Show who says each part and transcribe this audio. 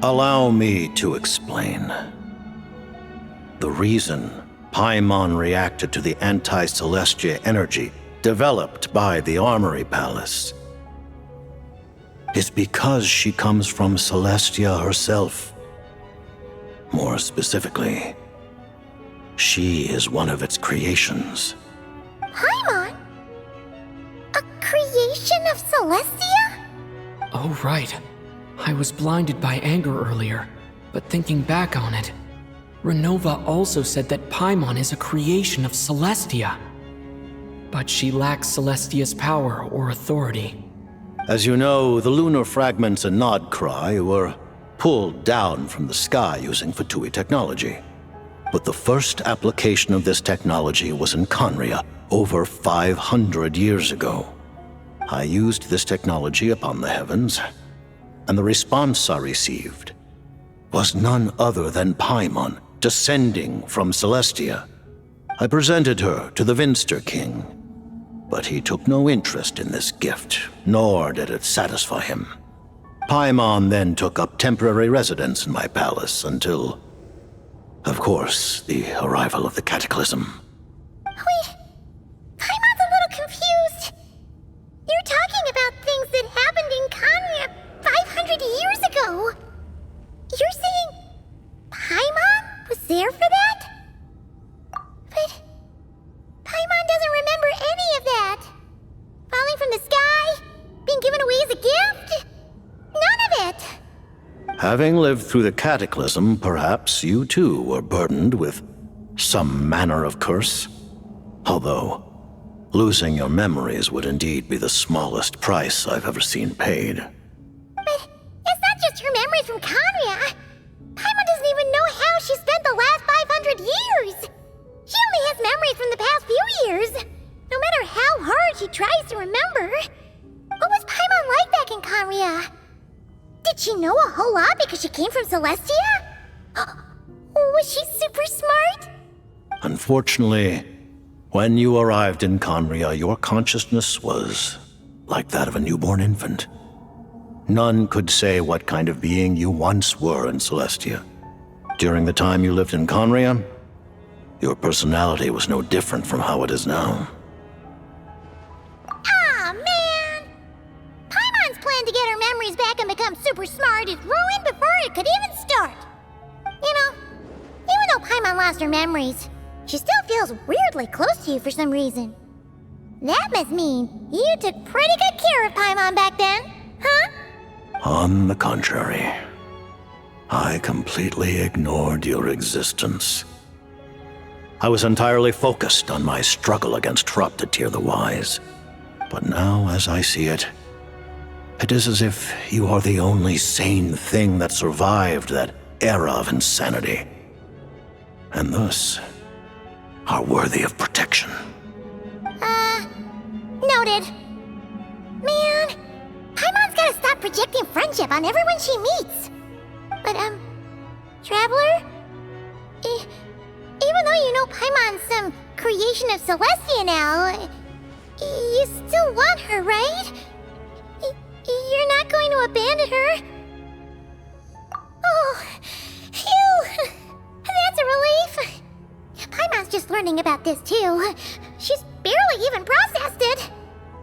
Speaker 1: Allow me to explain. The reason Paimon reacted to the anti-Celestia energy developed by the Armory Palace is because she comes from Celestia herself. More specifically, she is one of its creations.
Speaker 2: Paimon? A creation of Celestia?
Speaker 3: Oh, right. I was blinded by anger earlier, but thinking back on it, Renova also said that Paimon is a creation of Celestia. But she lacks Celestia's power or authority.
Speaker 1: As you know, the lunar fragments in Nodcry were pulled down from the sky using Fatui technology. But the first application of this technology was in Conria over 500 years ago. I used this technology upon the heavens, and the response I received was none other than Paimon descending from Celestia. I presented her to the Vinster King, but he took no interest in this gift, nor did it satisfy him. Paimon then took up temporary residence in my palace until, of course, the arrival of the Cataclysm.
Speaker 2: Wait, Paimon's a little confused. You're talking about things that happened in Conria 500 years ago. You're saying Paimon was there for that? But Paimon doesn't remember any of that. Falling from the sky? Being given away as a gift? None of it.
Speaker 1: Having lived through the Cataclysm, perhaps you too were burdened with some manner of curse. Although, losing your memories would indeed be the smallest price I've ever seen paid.
Speaker 2: But it's not just her memories from Conria. Paimon doesn't even know how she spent the last 500 years. She only has memories from the past few years. No matter how hard she tries to remember. What was Paimon like back in Conria? Did she know a whole lot because she came from Celestia? Was she super smart?
Speaker 1: Unfortunately, when you arrived in Conria, your consciousness was like that of a newborn infant. None could say what kind of being you once were in Celestia. During the time you lived in Conria, your personality was no different from how it is now.
Speaker 2: Aw, man! Paimon's plan to get her memories back and become super smart is ruined before it could even start. You know, even though Paimon lost her memories, she still feels weirdly close to you for some reason. That must mean you took pretty good care of Paimon back then, huh?
Speaker 1: On the contrary, I completely ignored your existence. I was entirely focused on my struggle against Troptatir the Wise. But now, as I see it, it is as if you are the only sane thing that survived that era of insanity, and thus are worthy of protection.
Speaker 2: Noted. Man, Paimon's gotta stop projecting friendship on everyone she meets. But, Traveler? Even though you know Paimon's some creation of Celestia now, you still want her, right? You're not going to abandon her? Oh, phew! That's a relief. Paimon's just learning about this too. She's barely even processed